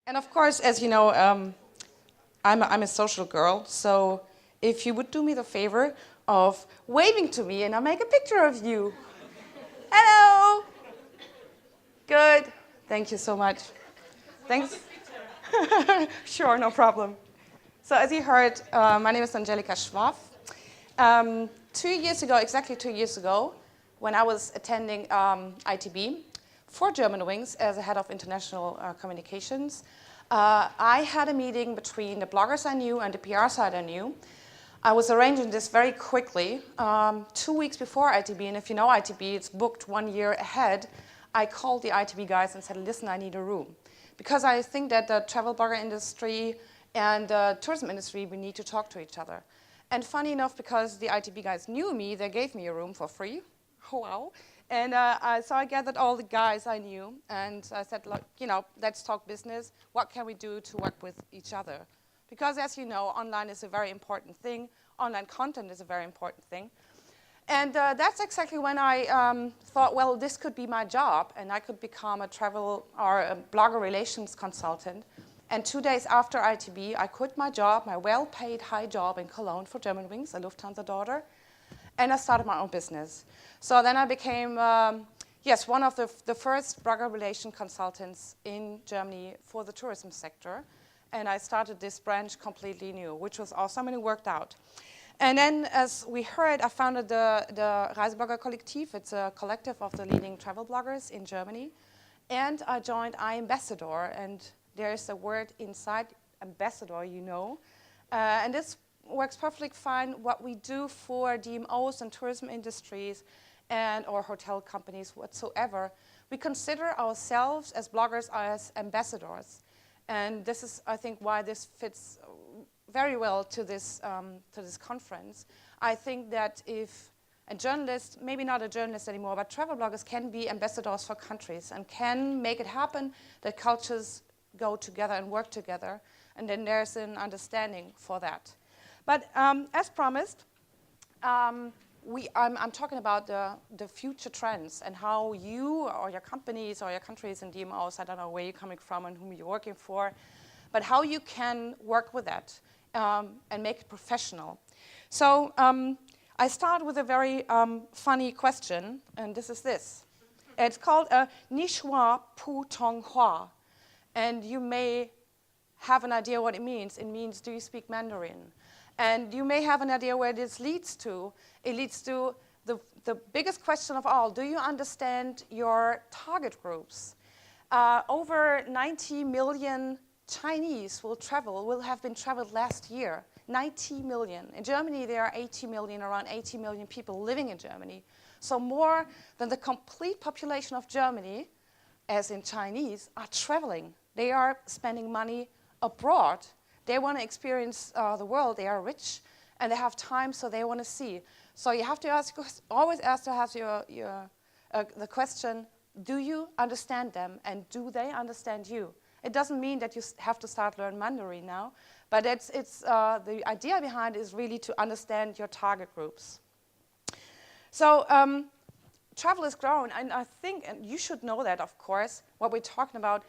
And of course, as you know, I'm a social girl, so if you would do me the favor of waving to me and I'll make a picture of you. Hello! Good. Thank you so much. Thanks. Sure, no problem. So as you heard, my name is Angelika Schwaff. 2 years ago, exactly 2 years ago, when I was attending ITB for Germanwings as a head of international communications, I had a meeting between the bloggers I knew and the PR side I knew. I was arranging this very quickly, 2 weeks before ITB, and if you know ITB, it's booked 1 year ahead. I called the ITB guys and said, listen, I need a room. Because I think that the travel blogger industry and the tourism industry, we need to talk to each other. And funny enough, because the ITB guys knew me, they gave me a room for free. Wow. And so I gathered all the guys I knew, and I said, look, let's talk business. What can we do to work with each other? Because as you know, online is a very important thing. Online content is a very important thing. And that's exactly when I thought, well, this could be my job, and I could become a travel or a blogger relations consultant. And 2 days after ITB, I quit my job, my well-paid high job in Cologne for Germanwings, a Lufthansa daughter, and I started my own business. So then I became, one of the first blogger relation consultants in Germany for the tourism sector. And I started this branch completely new, which was awesome, and it worked out. And then, as we heard, I founded the Reiseblogger Kollektiv. It's a collective of the leading travel bloggers in Germany. And I joined iAmbassador, and there's a word inside ambassador, and this works perfectly fine. What we do for DMOs and tourism industries or hotel companies whatsoever, we consider ourselves as bloggers as ambassadors. And this is, I think, why this fits very well to this conference. I think that if a journalist, maybe not a journalist anymore, but travel bloggers can be ambassadors for countries and can make it happen that cultures go together and work together, and then there's an understanding for that. But as promised, I'm talking about the future trends and how you or your companies or your countries and DMOs, I don't know where you're coming from and whom you're working for, but how you can work with that and make it professional. So I start with a very funny question, and this is this. It's called Ni Shua Pu Tong Hua. And you may have an idea what it means. It means, do you speak Mandarin? And you may have an idea where this leads to. It leads to the biggest question of all. Do you understand your target groups? Over 90 million Chinese will have been traveled last year. 90 million. In Germany, there are 80 million, around 80 million people living in Germany. So more than the complete population of Germany, as in Chinese, are traveling. They are spending money abroad. They want to experience the world. They are rich, and they have time, so they want to see. So you have to always ask to have the question, do you understand them, and do they understand you? It doesn't mean that you have to start learn Mandarin now, but the idea behind it is really to understand your target groups. So travel is growing, and I think, and you should know that, of course, what we're talking about.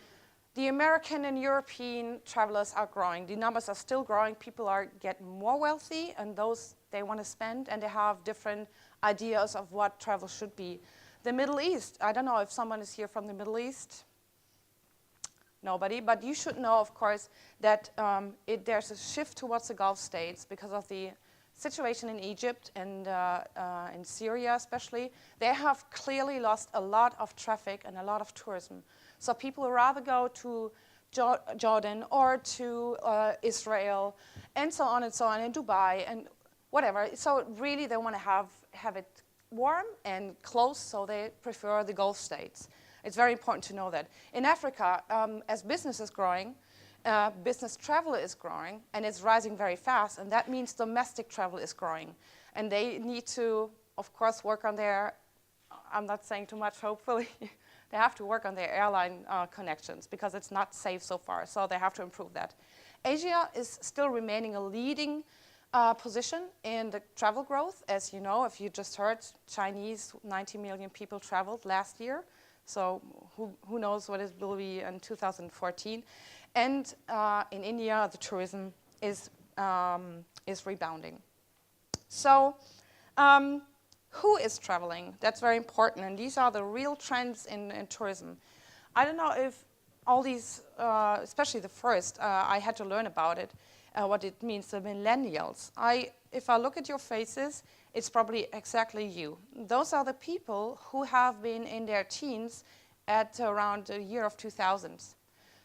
The American and European travelers are growing. The numbers are still growing. People are getting more wealthy, and those they want to spend, and they have different ideas of what travel should be. The Middle East, I don't know if someone is here from the Middle East. Nobody, but you should know, of course, that there's a shift towards the Gulf states because of the situation in Egypt and in Syria especially. They have clearly lost a lot of traffic and a lot of tourism. So people would rather go to Jordan or to Israel and so on, and Dubai and whatever. So really they want to have it warm and close, so they prefer the Gulf states. It's very important to know that. In Africa, as business is growing, business travel is growing, and it's rising very fast, and that means domestic travel is growing. And they need to, of course, work on their, I'm not saying too much, hopefully, they have to work on their airline connections because it's not safe so far, so they have to improve that. Asia is still remaining a leading position in the travel growth. As you know, if you just heard, Chinese, 90 million people traveled last year. So who knows what it will be in 2014. And in India, the tourism is rebounding. So who is traveling? That's very important, and these are the real trends in tourism. I don't know if all these, especially the first, I had to learn about it, what it means, the millennials. If I look at your faces, it's probably exactly you. Those are the people who have been in their teens at around the year of 2000.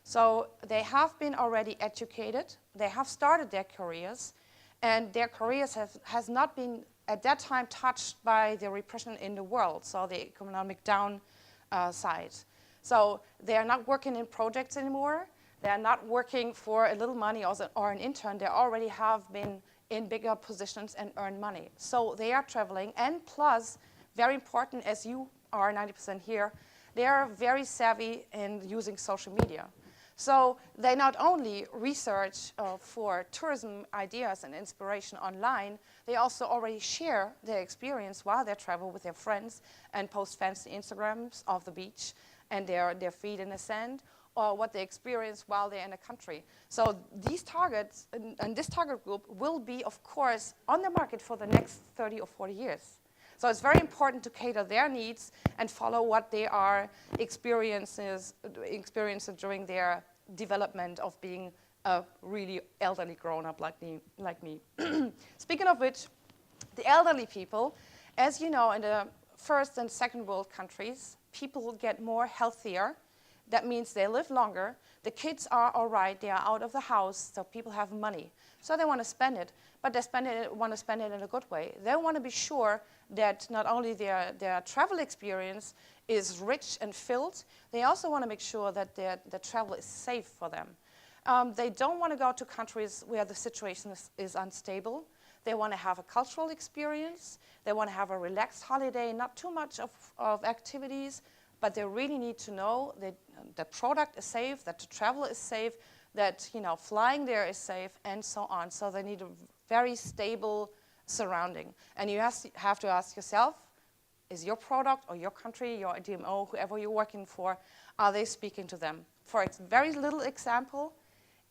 So they have been already educated, they have started their careers, and their careers has not been at that time touched by the repression in the world, so the economic downside. So they are not working in projects anymore, they are not working for a little money or an intern, they already have been in bigger positions and earn money. So they are traveling, and plus, very important as you are 90% here, they are very savvy in using social media. So they not only research for tourism ideas and inspiration online, they also already share their experience while they travel with their friends and post fancy Instagrams of the beach and their feet in the sand, or what they experience while they're in a country. So these targets and this target group will be, of course, on the market for the next 30 or 40 years. So it's very important to cater their needs and follow what they are experiencing during their development of being a really elderly grown-up like me. Speaking of which, the elderly people, as you know, in the first and second world countries, people get more healthier. That means they live longer. The kids are all right. They are out of the house, so people have money. So they want to spend it, but they want to spend it in a good way. They want to be sure that not only their travel experience is rich and filled, they also want to make sure that the travel is safe for them. They don't want to go to countries where the situation is unstable. They want to have a cultural experience. They want to have a relaxed holiday, not too much of activities, but they really need to know that the product is safe, that the travel is safe, that flying there is safe, and so on. So they need a very stable surrounding. And you have to ask yourself, is your product or your country, your DMO, whoever you're working for, are they speaking to them? For a very little example,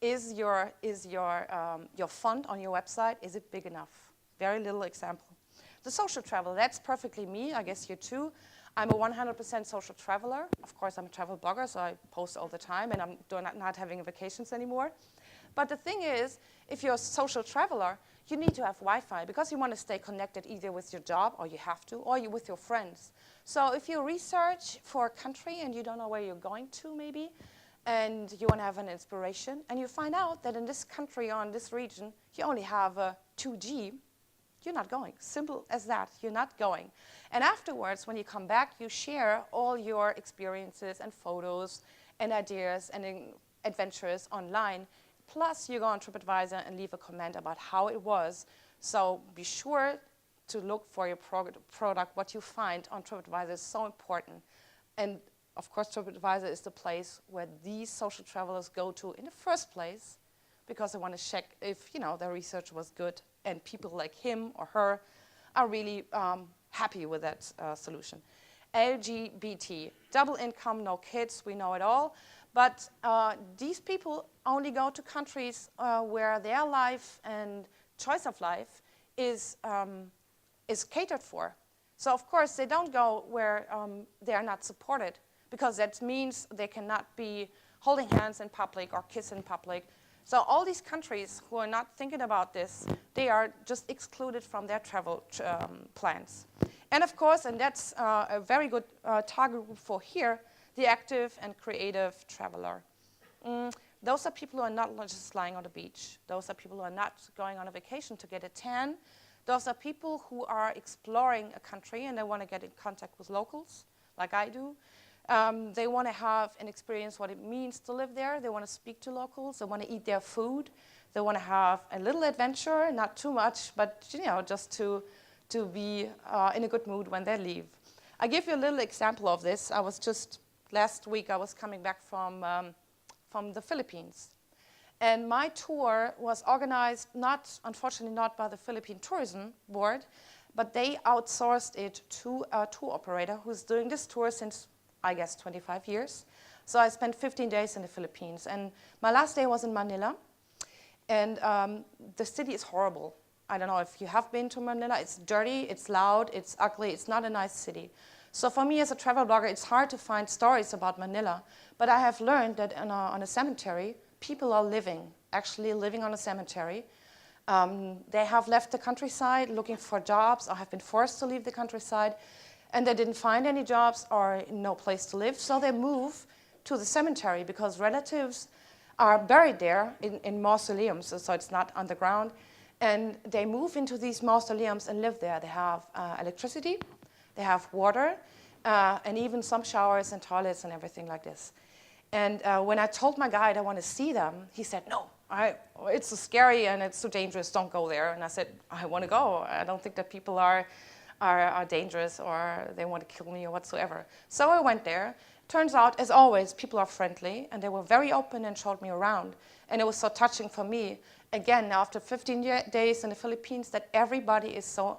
is your font on your website, is it big enough? Very little example. The social travel, that's perfectly me, I guess you too. I'm a 100% social traveler. Of course, I'm a travel blogger, so I post all the time, and I'm not having vacations anymore. But the thing is, if you're a social traveler, you need to have Wi-Fi because you want to stay connected either with your job, or you have to, or with your friends. So if you research for a country and you don't know where you're going to maybe, and you want to have an inspiration, and you find out that in this country or in this region, you only have 2G, you're not going. Simple as that, you're not going. And afterwards, when you come back, you share all your experiences and photos and ideas and adventures online. Plus, you go on TripAdvisor and leave a comment about how it was. So be sure to look for your product. What you find on TripAdvisor is so important. And of course, TripAdvisor is the place where these social travelers go to in the first place because they want to check if their research was good and people like him or her are really happy with that solution. LGBT, double income, no kids, we know it all. But these people only go to countries where their life and choice of life is catered for. So of course they don't go where they are not supported, because that means they cannot be holding hands in public or kiss in public. So all these countries who are not thinking about this, they are just excluded from their travel plans. And of course, and that's a very good target group for here, the active and creative traveler. Those are people who are not just lying on the beach. Those are people who are not going on a vacation to get a tan. Those are people who are exploring a country and they want to get in contact with locals, like I do. They want to have an experience what it means to live there. They want to speak to locals. They want to eat their food. They want to have a little adventure, not too much, but just to be in a good mood when they leave. I give you a little example of this. Last week I was coming back from the Philippines. And my tour was organized, unfortunately not by the Philippine Tourism Board, but they outsourced it to a tour operator who's doing this tour since, I guess, 25 years. So I spent 15 days in the Philippines. And my last day was in Manila. And the city is horrible. I don't know if you have been to Manila. It's dirty, it's loud, it's ugly. It's not a nice city. So for me as a travel blogger, it's hard to find stories about Manila. But I have learned that on a cemetery, people are actually living on a cemetery. They have left the countryside looking for jobs or have been forced to leave the countryside. And they didn't find any jobs or no place to live. So they move to the cemetery because relatives are buried there in mausoleums. So it's not underground. And they move into these mausoleums and live there. They have electricity. They have water, and even some showers and toilets and everything like this. And when I told my guide I want to see them, he said, no, it's so scary and it's so dangerous, don't go there. And I said, I want to go. I don't think that people are dangerous or they want to kill me or whatsoever. So I went there. Turns out, as always, people are friendly, and they were very open and showed me around. And it was so touching for me, again, after 15 days in the Philippines, that everybody is so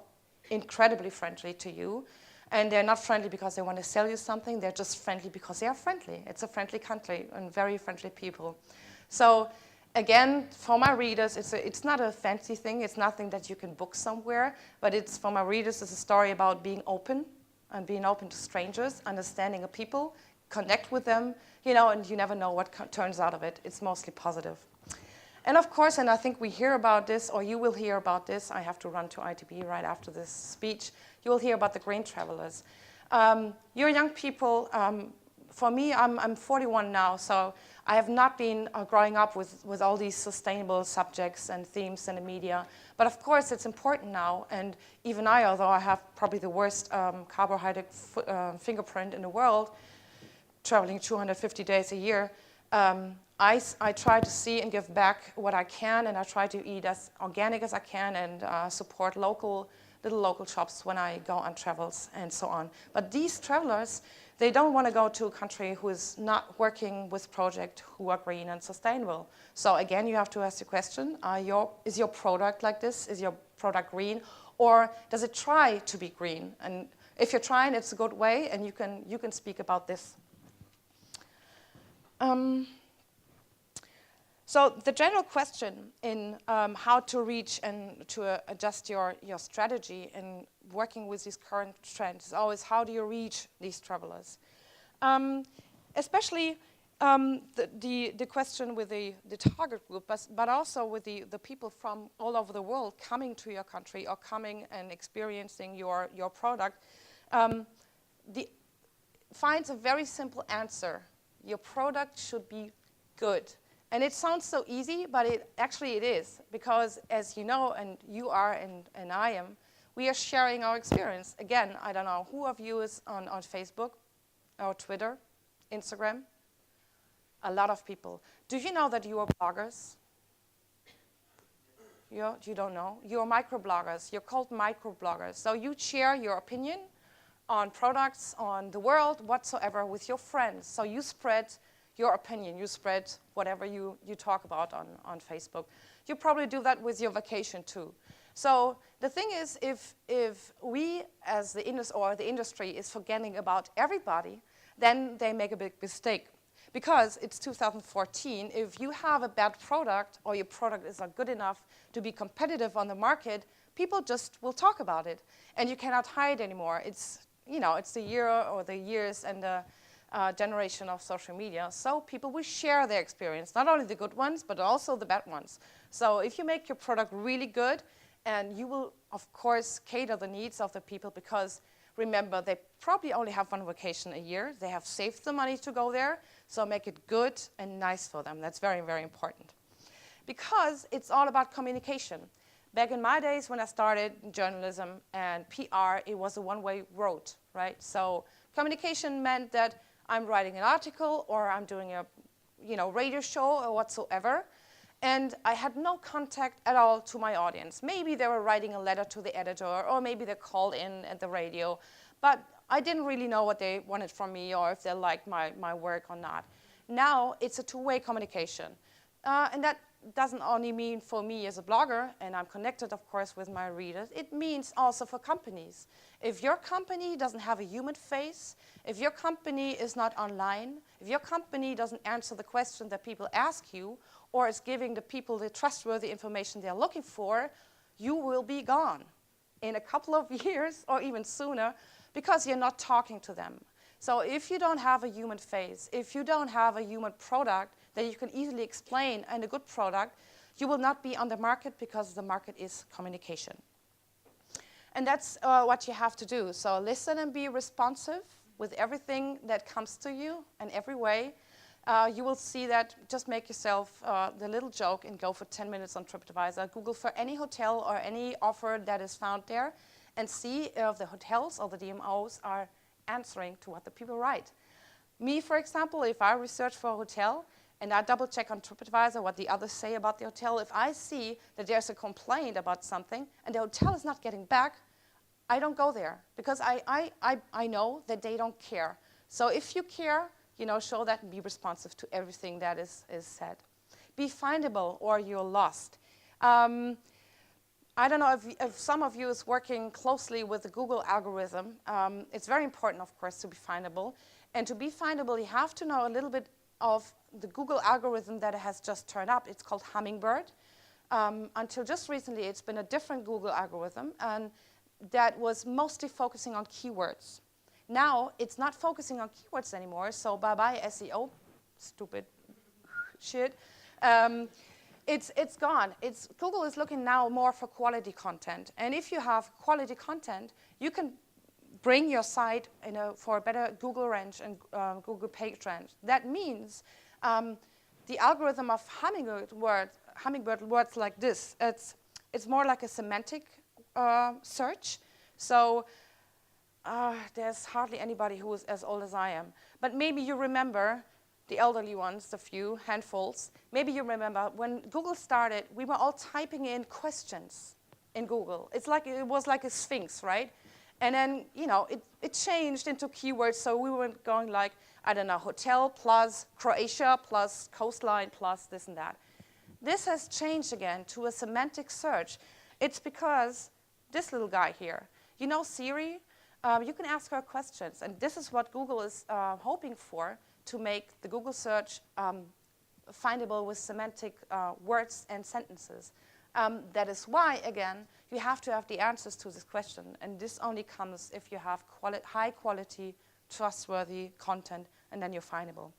incredibly friendly to you. And they're not friendly because they want to sell you something. They're just friendly because they are friendly. It's a friendly country and very friendly people. So again, for my readers, it's not a fancy thing. It's nothing that you can book somewhere. But it's, for my readers, it's a story about being open and being open to strangers, understanding a people, connect with them, and you never know what turns out of it. It's mostly positive. And of course, and I think we hear about this, or you will hear about this. I have to run to ITB right after this speech. You will hear about the green travelers. You're young people. For me, I'm 41 now, so I have not been growing up with all these sustainable subjects and themes in the media. But of course, it's important now. And even I, although I have probably the worst carbohydrate fingerprint in the world, traveling 250 days a year, I try to see and give back what I can, and I try to eat as organic as I can and support little local shops when I go on travels and so on. But these travelers, they don't want to go to a country who is not working with projects who are green and sustainable. So again, you have to ask the question, is your product like this? Is your product green? Or does it try to be green? And if you're trying, it's a good way, and you can speak about this. So the general question in how to reach and to adjust your strategy in working with these current trends is always, how do you reach these travelers? Especially the question with the target group, but also with the people from all over the world coming to your country or coming and experiencing your product, finds a very simple answer. Your product should be good. And it sounds so easy, but it is, because as you know, and you are and I am, we are sharing our experience. Again, I don't know, who of you is on Facebook or Twitter, Instagram? A lot of people. Do you know that you are bloggers? You don't know? You're microbloggers. You're called microbloggers. So you share your opinion on products, on the world, whatsoever, with your friends. So you spread your opinion. You spread whatever you talk about on Facebook. You probably do that with your vacation too. So the thing is, if we as the industry is forgetting about everybody, then they make a big mistake. Because it's 2014, if you have a bad product or your product is not good enough to be competitive on the market, people just will talk about it. And you cannot hide anymore. It's the year or the years and the generation of social media. So people will share their experience, not only the good ones, but also the bad ones. So if you make your product really good, and you will, of course, cater the needs of the people, because remember, they probably only have one vacation a year. They have saved the money to go there, so make it good and nice for them. That's very, very important. Because it's all about communication. Back in my days when I started journalism and PR, it was a one-way road, right? So communication meant that I'm writing an article or I'm doing a radio show or whatsoever, and I had no contact at all to my audience. Maybe they were writing a letter to the editor, or maybe they called in at the radio, but I didn't really know what they wanted from me or if they liked my work or not. Now it's a two-way communication. And that doesn't only mean for me as a blogger, and I'm connected, of course, with my readers. It means also for companies. If your company doesn't have a human face, if your company is not online, if your company doesn't answer the question that people ask you, or is giving the people the trustworthy information they're looking for, you will be gone in a couple of years or even sooner because you're not talking to them. So if you don't have a human face, if you don't have a human product that you can easily explain and a good product, you will not be on the market because the market is communication. And that's what you have to do. So listen and be responsive with everything that comes to you in every way. You will see that. Just make yourself the little joke and go for 10 minutes on TripAdvisor. Google for any hotel or any offer that is found there and see if the hotels or the DMOs are answering to what the people write. Me, for example, if I research for a hotel and I double check on TripAdvisor what the others say about the hotel, if I see that there's a complaint about something and the hotel is not getting back, I don't go there because I know that they don't care. So if you care, show that and be responsive to everything that is said. Be findable or you're lost. I don't know if some of you is working closely with the Google algorithm. It's very important, of course, to be findable. And to be findable, you have to know a little bit of the Google algorithm that has just turned up. It's called Hummingbird. Until just recently, it's been a different Google algorithm, and that was mostly focusing on keywords. Now, it's not focusing on keywords anymore, so bye-bye SEO, stupid shit. It's gone. Google is looking now more for quality content. And if you have quality content, you can bring your site for a better Google rank and Google page rank. That means the algorithm of Hummingbird words like this. It's more like a semantic search. So there's hardly anybody who is as old as I am. But maybe you remember the elderly ones, the few handfuls. Maybe you remember when Google started, we were all typing in questions in Google. It was like a sphinx, right? And then, it changed into keywords. So we were going like, I don't know, hotel plus Croatia plus coastline plus this and that. This has changed again to a semantic search. It's because this little guy here, Siri, you can ask her questions. And this is what Google is hoping for, to make the Google search findable with semantic words and sentences. That is why, again, you have to have the answers to this question. And this only comes if you have high quality, trustworthy content, and then you're findable.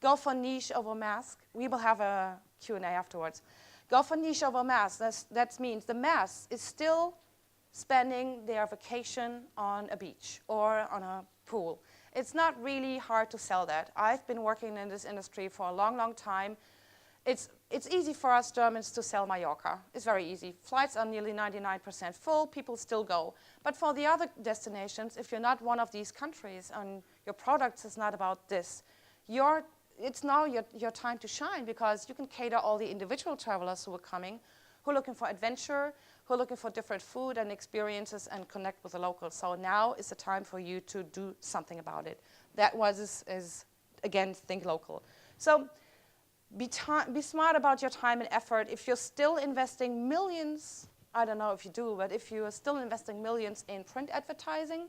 Go for niche over mass. We will have a Q&A afterwards. Go for niche over mass. That means the mass is still spending their vacation on a beach or on a pool. It's not really hard to sell that. I've been working in this industry for a long, long time. It's easy for us Germans to sell Mallorca. It's very easy. Flights are nearly 99% full. People still go. But for the other destinations, if you're not one of these countries and your product is not about this, it's now your time to shine, because you can cater all the individual travelers who are coming, who are looking for adventure, who are looking for different food and experiences and connect with the locals. So now is the time for you to do something about it. That is again, think local. So be smart about your time and effort. If you're still investing millions, I don't know if you do, but if you are still investing millions in print advertising,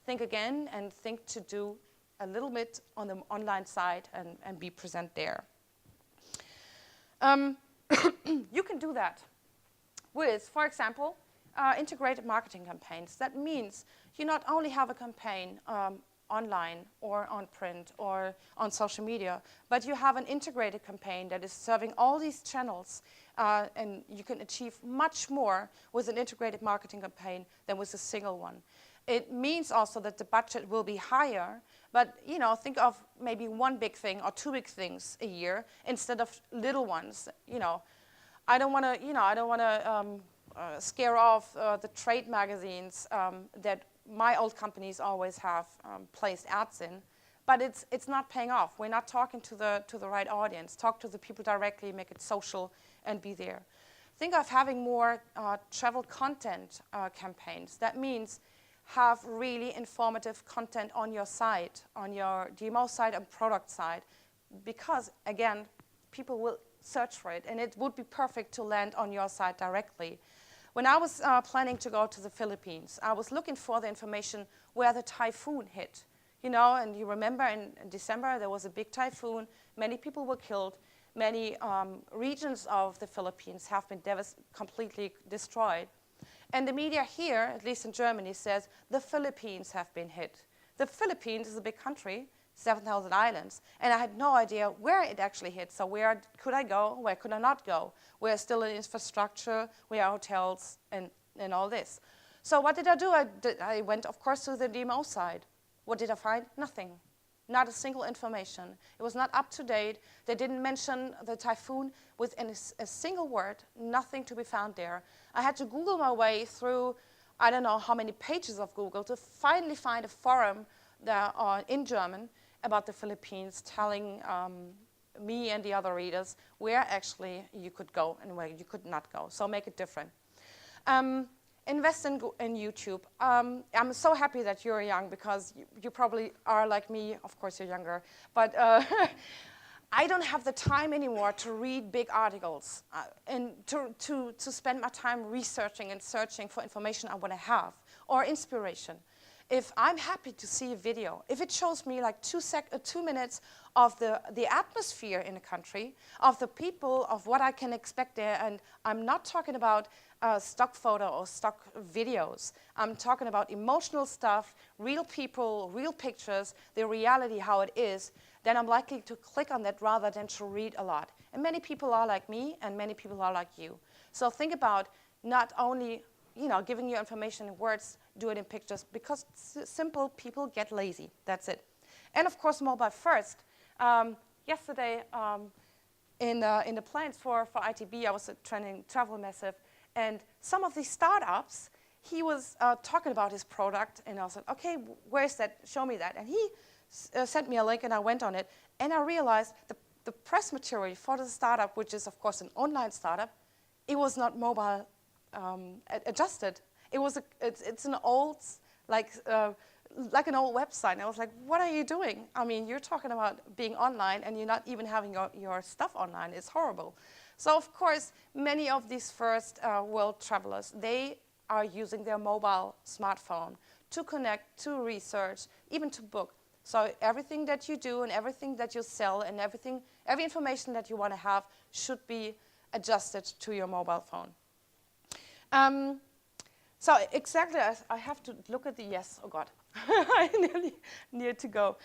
think again and think to do a little bit on the online side and be present there. You can do that with, for example, integrated marketing campaigns. That means you not only have a campaign online or on print or on social media, but you have an integrated campaign that is serving all these channels, and you can achieve much more with an integrated marketing campaign than with a single one. It means also that the budget will be higher, but think of maybe one big thing or two big things a year instead of little ones. I don't want to scare off the trade magazines that my old companies always have placed ads in, but it's not paying off. We're not talking to the right audience. Talk to the people directly, make it social, and be there. Think of having more travel content campaigns. That means have really informative content on your site, on your DMO site and product site, because again, people will search for it, and it would be perfect to land on your site directly. When I was planning to go to the Philippines, I was looking for the information where the typhoon hit. You know, and you remember in December there was a big typhoon, many people were killed, many regions of the Philippines have been completely destroyed. And the media here, at least in Germany, says the Philippines have been hit. The Philippines is a big country, 7,000 islands, and I had no idea where it actually hit. So where could I go, where could I not go? Where is still an infrastructure, where are hotels, and all this. So what did I do? I went, of course, to the DMO side. What did I find? Nothing. Not a single information. It was not up to date. They didn't mention the typhoon within a single word. Nothing to be found there. I had to Google my way through, I don't know how many pages of Google to finally find a forum that, in German about the Philippines, telling me and the other readers where actually you could go and where you could not go. So make it different. Invest in YouTube. I'm so happy that you're young because you probably are like me. Of course, you're younger. But I don't have the time anymore to read big articles and to spend my time researching and searching for information I want to have or inspiration. If I'm happy to see a video, if it shows me like 2 minutes of the atmosphere in a country, of the people, of what I can expect there, and I'm not talking about stock photo or stock videos. I'm talking about emotional stuff, real people, real pictures, the reality, how it is, then I'm likely to click on that rather than to read a lot. And many people are like me, and many people are like you. So think about not only giving you information in words, do it in pictures, because simple people get lazy. That's it. And of course, mobile first. Yesterday, in the plans for ITB, I was attending Travel Massive, and some of these startups, he was talking about his product, and I said, okay, where is that? Show me that. And he sent me a link, and I went on it, and I realized the press material for the startup, which is, of course, an online startup, it was not mobile adjusted. It's an old, like an old website. And I was like, what are you doing? I mean, you're talking about being online, and you're not even having your stuff online. It's horrible. So, of course, many of these first world travelers, they are using their mobile smartphone to connect, to research, even to book. So everything that you do and everything that you sell and every information that you want to have should be adjusted to your mobile phone. So exactly, I have to look at the yes. Oh God, I nearly near to go.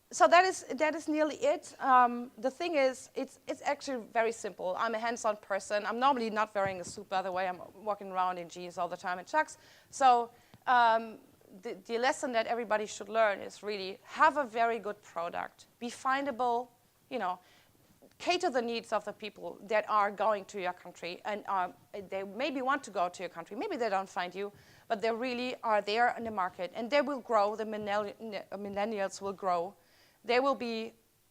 So that is nearly it. The thing is, it's actually very simple. I'm a hands-on person. I'm normally not wearing a suit, by the way. I'm walking around in jeans all the time and chucks. So the lesson that everybody should learn is really have a very good product, be findable, cater the needs of the people that are going to your country, and they maybe want to go to your country. Maybe they don't find you, but they really are there in the market, and they will grow. The millennials will grow. They will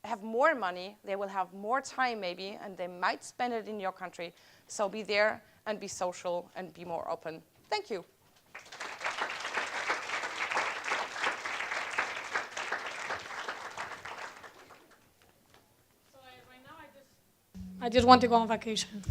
have more money. They will have more time maybe, and they might spend it in your country. So be there and be social and be more open. Thank you. I just want to go on vacation.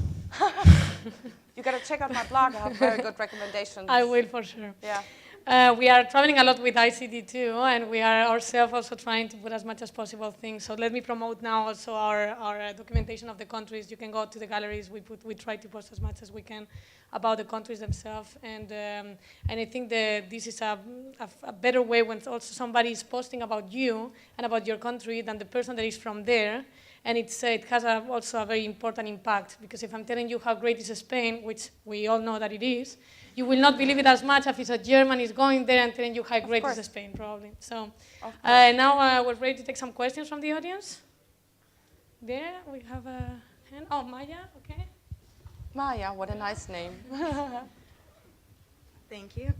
You got to check out my blog. I have very good recommendations. I will for sure. Yeah. We are traveling a lot with ICD too, and we are ourselves also trying to put as much as possible things. So let me promote now also our documentation of the countries. You can go to the galleries. We try to post as much as we can about the countries themselves, and I think that this is a better way when also somebody is posting about you and about your country than the person that is from there. And it has also a very important impact, because if I'm telling you how great is Spain, which we all know that it is, you will not believe it as much if a German is going there and telling you how great is Spain, probably. So now we're ready to take some questions from the audience. There, we have a hand. Oh, Maya, okay. Maya, what a nice name. Thank you.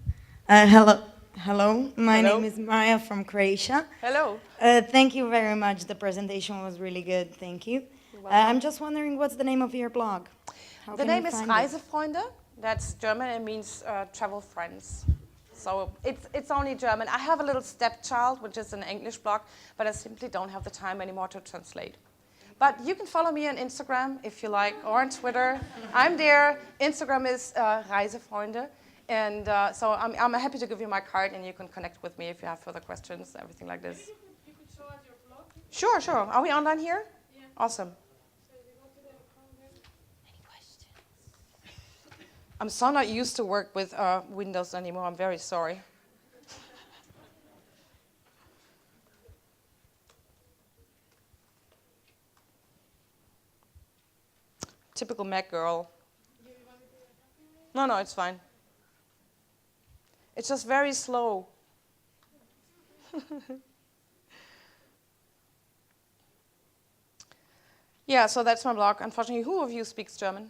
Hello, my name is Maya from Croatia. Hello. Thank you very much. The presentation was really good. Thank you. I'm just wondering, what's the name of your blog? The name is Reisefreunde. That's German. It means travel friends. So it's only German. I have a little stepchild, which is an English blog, but I simply don't have the time anymore to translate. But you can follow me on Instagram if you like, or on Twitter. I'm there. Instagram is Reisefreunde. And so I'm happy to give you my card, and you can connect with me if you have further questions, everything like this. You could show us your blog. Sure, sure. Are we online here? Yeah. Awesome. So you go to the account there. Any questions? I'm so not used to work with Windows anymore. I'm very sorry. Typical Mac girl. No, it's fine. It's just very slow. Yeah, so that's my blog. Unfortunately, who of you speaks German?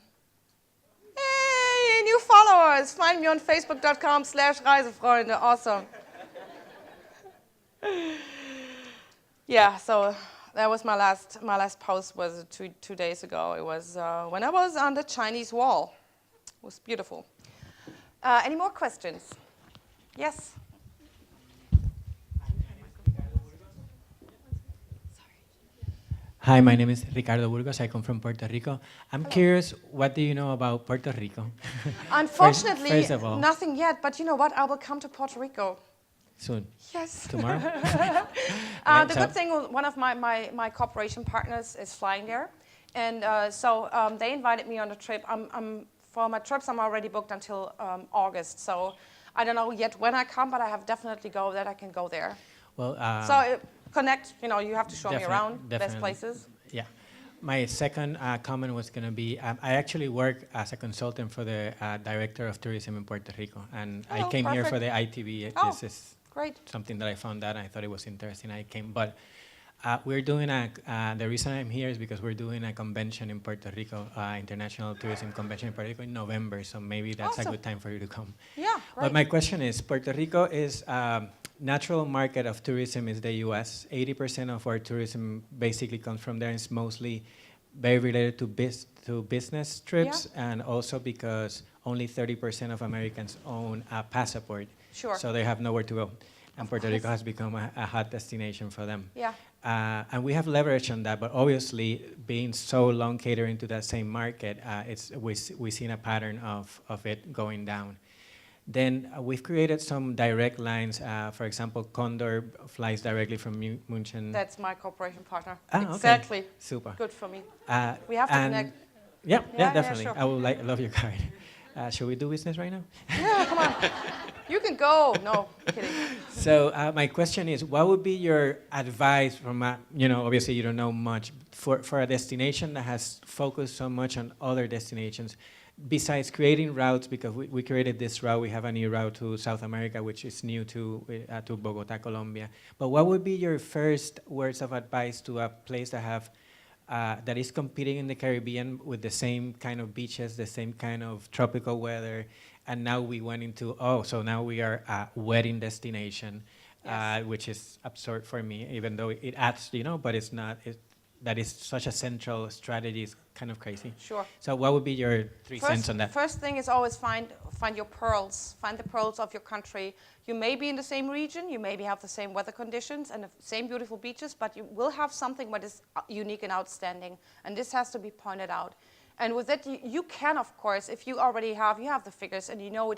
Hey, new followers! Find me on facebook.com/Reisefreunde. Awesome. Yeah, so that was my last post was 2 days ago. It was when I was on the Chinese wall. It was beautiful. Any more questions? Yes. Hi, my name is Ricardo Burgos. I come from Puerto Rico. I'm curious, what do you know about Puerto Rico? Unfortunately, first of all, nothing yet. But you know what? I will come to Puerto Rico. soon. Yes. Tomorrow? The good thing, one of my cooperation partners is flying there. And so they invited me on a trip. For my trips, I'm already booked until August. So I don't know yet when I come, but I have definitely that I can go there. Well, Connect, you have to show me around best places. Yeah. My second comment was going to be, I actually work as a consultant for the Director of Tourism in Puerto Rico. And I came here for the ITV. This is great. something that I found out, and I thought it was interesting. I came, but we're doing the reason I'm here is because we're doing a convention in Puerto Rico, International Tourism Convention in Puerto Rico in November, so maybe that's a good time for you to come. Yeah, great. But my question is, Puerto Rico is, natural market of tourism is the US. 80% of our tourism basically comes from there. It's mostly very related to business trips, and also because only 30% of Americans own a passport. Sure. So they have nowhere to go. And Puerto Rico has become a hot destination for them. Yeah. And we have leverage on that, but obviously being so long catering to that same market, we've seen a pattern of it going down. Then we've created some direct lines. For example, Condor flies directly from München. That's my cooperation partner. Okay. Exactly. Super. Good for me. We have to connect. Yeah, Yeah, definitely. sure. I would love your card. Should we do business right now? Yeah, come on. You can go. No, kidding. So my question is, what would be your advice from, obviously you don't know much, for a destination that has focused so much on other destinations, besides creating routes, because we created this route, we have a new route to South America, which is new to Bogota, Colombia. But what would be your first words of advice to a place that is competing in the Caribbean with the same kind of beaches, the same kind of tropical weather, and now we went into, so now we are a wedding destination, which is absurd for me, even though it adds, but it's not, that is such a central strategy, is kind of crazy. Sure. So what would be your 3 cents on that? First thing is always find your pearls. Find the pearls of your country. You may be in the same region, you maybe have the same weather conditions and the same beautiful beaches, but you will have something that is unique and outstanding, and this has to be pointed out. And with that, you can, of course, if you already have the figures and you know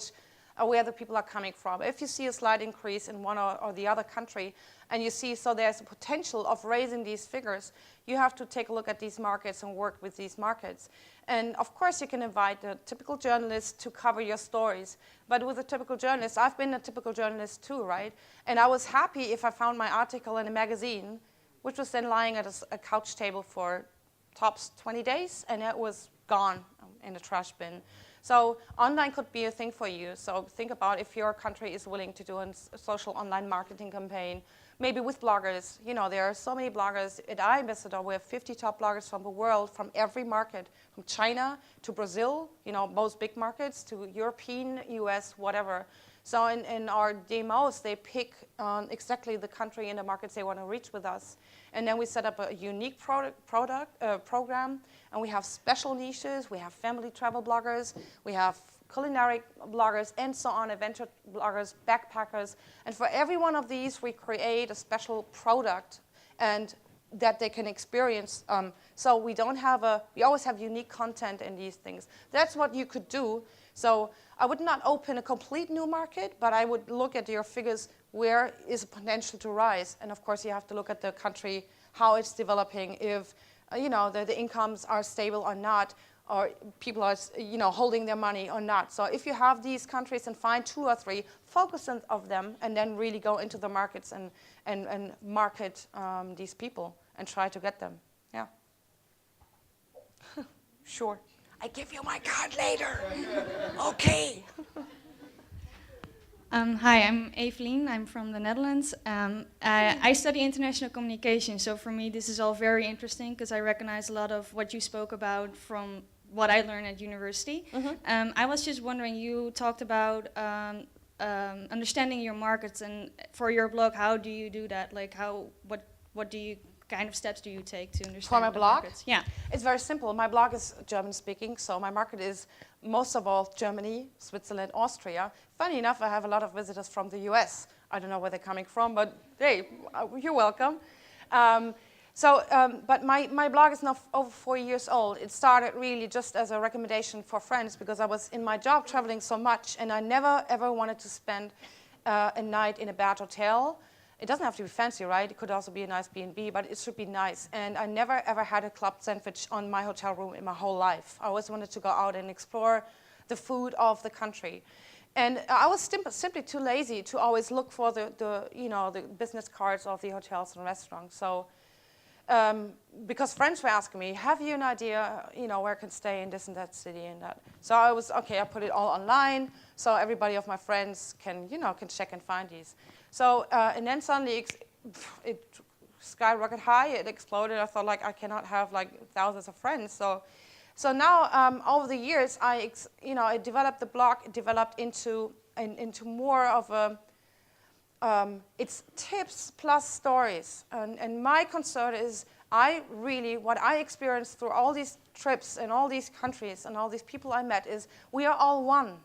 where the people are coming from. If you see a slight increase in one or the other country, and you see so there's a potential of raising these figures, you have to take a look at these markets and work with these markets. And of course you can invite the typical journalist to cover your stories. But with a typical journalist, I've been a typical journalist too, right? And I was happy if I found my article in a magazine, which was then lying at a couch table for tops 20 days, and it was gone in the trash bin. So online could be a thing for you. So think about if your country is willing to do a social online marketing campaign, maybe with bloggers. There are so many bloggers. At iAmbassador, we have 50 top bloggers from the world, from every market, from China to Brazil, most big markets, to European, US, whatever. So in our demos, they pick exactly the country and the markets they want to reach with us. And then we set up a unique program, and we have special niches. We have family travel bloggers. We have culinary bloggers, and so on, adventure bloggers, backpackers. And for every one of these, we create a special product. And that they can experience. So we always have unique content in these things. That's what you could do. So I would not open a complete new market, but I would look at your figures, where is potential to rise? And of course you have to look at the country, how it's developing, if the incomes are stable or not, or people are holding their money or not. So if you have these countries and find 2 or 3, focus on them, and then really go into the markets and market these people and try to get them. Yeah. Sure. I give you my card later. Okay. Hi, I'm Evelien. I'm from the Netherlands. I study international communication, so for me this is all very interesting because I recognize a lot of what you spoke about from what I learned at university. I was just wondering, you talked about understanding your markets, and for your blog, how do you do that? Like, what do you kind of steps do you take to understand for my the blog? markets? Yeah. It's very simple. My blog is German speaking, so my market is most of all Germany, Switzerland, Austria. Funny enough, I have a lot of visitors from the US. I don't know where they're coming from, but hey, you're welcome. But my blog is now over 4 years old. It started really just as a recommendation for friends because I was in my job traveling so much, and I never ever wanted to spend a night in a bad hotel. It doesn't have to be fancy, right? It could also be a nice B&B, but it should be nice. And I never ever had a club sandwich on my hotel room in my whole life. I always wanted to go out and explore the food of the country. And I was simply too lazy to always look for the business cards of the hotels and restaurants. So because friends were asking me, have you an idea, where I can stay in this and that city and that? So I put it all online, so everybody of my friends can check and find these. So, and then suddenly it skyrocketed high, it exploded. I thought, like, I cannot have like thousands of friends. So now, over the years, I developed the blog, it developed into more of a, it's tips plus stories. And my concern is, what I experienced through all these trips and all these countries and all these people I met is, we are all one,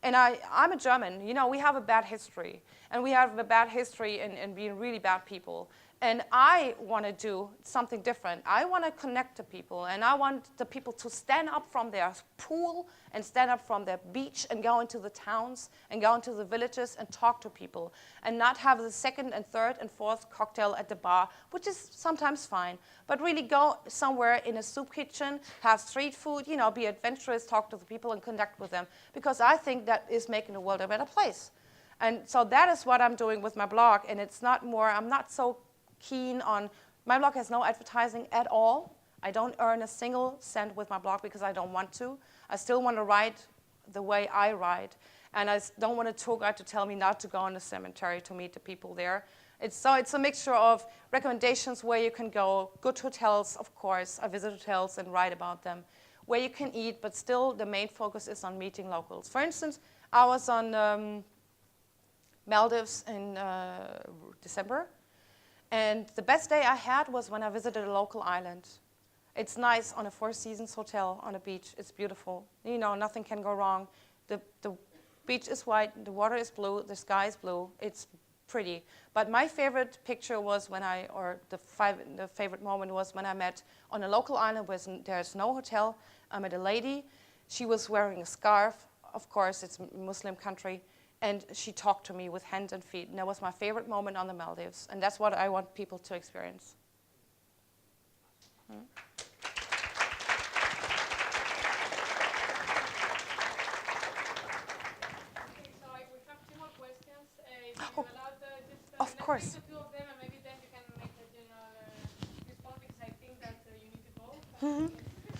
And I'm a German, we have a bad history. And we have a bad history in being really bad people. And I want to do something different. I want to connect to people, and I want the people to stand up from their pool and stand up from their beach and go into the towns and go into the villages and talk to people, and not have the second and third and fourth cocktail at the bar, which is sometimes fine, but really go somewhere in a soup kitchen, have street food, be adventurous, talk to the people and connect with them, because I think that is making the world a better place. And so that is what I'm doing with my blog, and I'm not so keen on, my blog has no advertising at all. I don't earn a single cent with my blog because I don't want to. I still want to write the way I write, and I don't want a tour guide to tell me not to go in the cemetery to meet the people there. It's a mixture of recommendations where you can go, good hotels, of course. I visit hotels and write about them, where you can eat, but still the main focus is on meeting locals. For instance, I was on Maldives in December. And the best day I had was when I visited a local island. It's nice on a Four Seasons hotel on a beach. It's beautiful. Nothing can go wrong. The beach is white, the water is blue, the sky is blue. It's pretty. But my favorite picture was the favorite moment was when I met on a local island where there's no hotel. I met a lady. She was wearing a scarf. Of course, it's a Muslim country. And she talked to me with hands and feet. And that was my favorite moment on the Maldives. And that's what I want people to experience. Okay, so we have 2 more questions. If you allow Of course. Let's take the 2 of them, and maybe then you can make a general response, because I think that you need to go.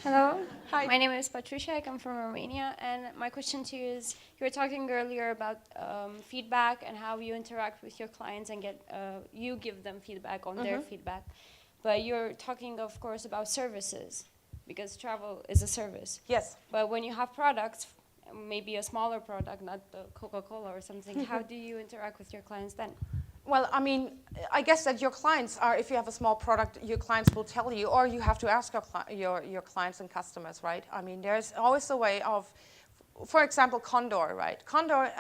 Hello. Hi. My name is Patricia. I come from Romania, and my question to you is: you were talking earlier about feedback and how you interact with your clients and you give them feedback on their feedback. But you're talking, of course, about services, because travel is a service. Yes. But when you have products, maybe a smaller product, not the Coca-Cola or something, how do you interact with your clients then? Well, I mean, I guess that your clients are, if you have a small product, your clients will tell you, or you have to ask your clients and customers, right? I mean, there's always a way of, for example, Condor, right? Condor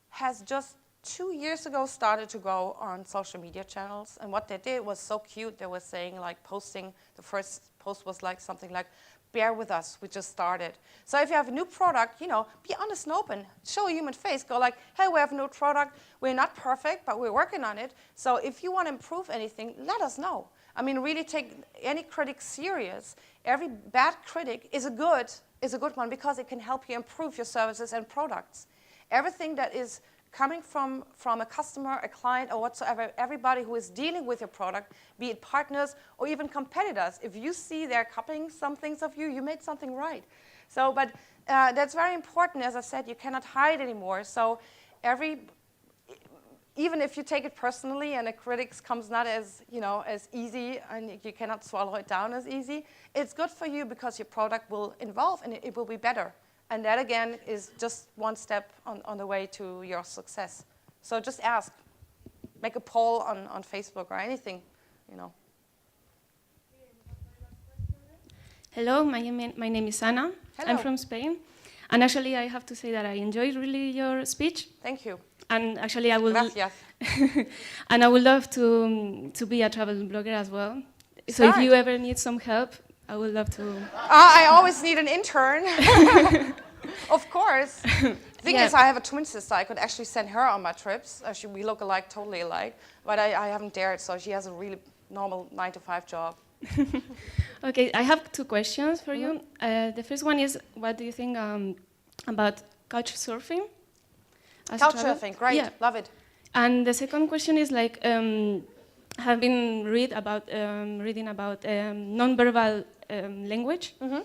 has just 2 years ago started to go on social media channels, and what they did was so cute. They were saying, like, posting, the first post was like something like, bear with us, we just started. So if you have a new product, you know, be honest and open, show a human face, go like, hey, we have a new product, we're not perfect, but we're working on it. So if you want to improve anything, let us know. I mean, really take any critic serious. Every bad critic is a good one because it can help you improve your services and products. Everything that is coming from a customer, a client, or whatsoever, everybody who is dealing with your product, be it partners or even competitors, if you see they're copying some things of you, you made something right. So, but that's very important. As I said, you cannot hide anymore. So even if you take it personally and a critic comes not as, you know, as easy and you cannot swallow it down as easy, it's good for you because your product will evolve and it will be better. And that, again, is just one step on the way to your success. So just ask. Make a poll on Facebook or anything, you know. Hello, my name is Ana. Hello. I'm from Spain. And actually, I have to say that I enjoyed really your speech. Thank you. And actually, I would Gracias. and I would love to be a travel blogger as well. So if Start. you ever need some help, I would love to. I always need an intern. Of course. Thing Yeah. is, I have a twin sister. I could actually send her on my trips. We look alike, totally alike. But I haven't dared, so she has a really normal 9-to-5 job. Okay, I have two questions for you. The first one is, what do you think about couch surfing? as Couch travel? surfing, great, Yeah. love it. And the second question is like, have been reading about non-verbal language. Mm-hmm.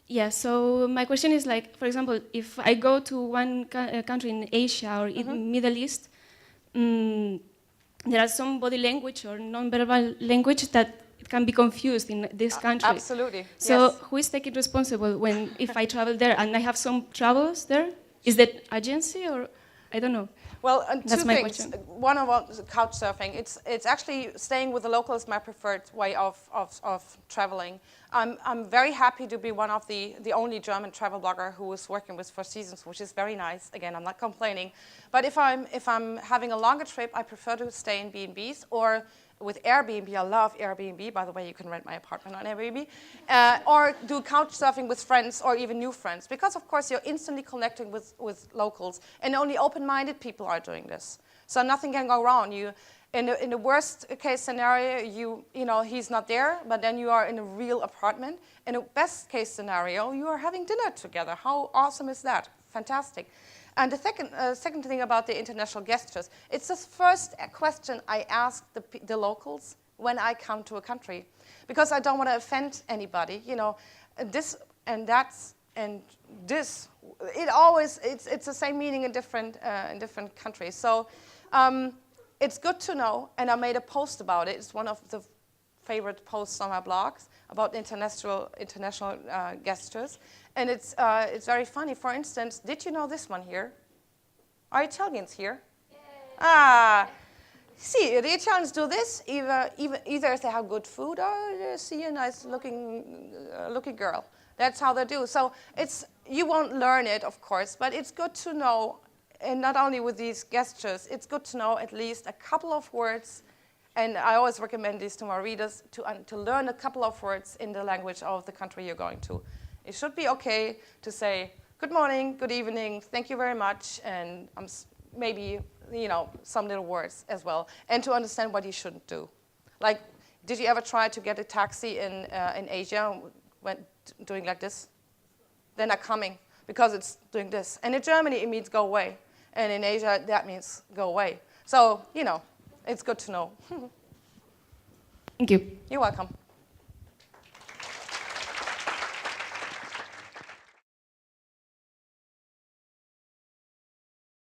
Yeah. So my question is like, for example, if I go to one country in Asia or in Middle East, there are some body language or non-verbal language that it can be confused in this country. Absolutely. So yes. who is taking responsible when if I travel there and I have some troubles there? Is that agency or I don't know? Well, That's two my things. question. One about couch surfing. It's actually staying with the locals my preferred way of traveling. I'm very happy to be one of the only German travel blogger who is working with Four Seasons, which is very nice. Again, I'm not complaining. But if I'm having a longer trip, I prefer to stay in B&Bs or with Airbnb. I love Airbnb. By the way, you can rent my apartment on Airbnb. Or do couch surfing with friends or even new friends. Because, of course, you're instantly connecting with locals. And only open-minded people are doing this. So nothing can go wrong. In the worst case scenario, you know, he's not there, but then you are in a real apartment. In the best case scenario, you are having dinner together. How awesome is that? Fantastic. And the second thing about the international gestures, it's the first question I ask the locals when I come to a country, because I don't want to offend anybody. You know, this and that's and this. It's the same meaning in different countries. So it's good to know. And I made a post about it. It's one of the favorite posts on my blogs about international gestures. And it's very funny. For instance, did you know this one here? Are Italians here? Ah, see, the Italians do this either if they have good food or they see a nice looking girl. That's how they do. So you won't learn it, of course, but it's good to know. And not only with these gestures, it's good to know at least a couple of words. And I always recommend this to my readers to learn a couple of words in the language of the country you're going to. It should be okay to say, good morning, good evening, thank you very much, and maybe, you know, some little words as well, and to understand what you shouldn't do. Like, did you ever try to get a taxi in Asia when doing like this? They're not coming because it's doing this. And in Germany, it means go away. And in Asia, that means go away. So, you know, it's good to know. Thank you. You're welcome.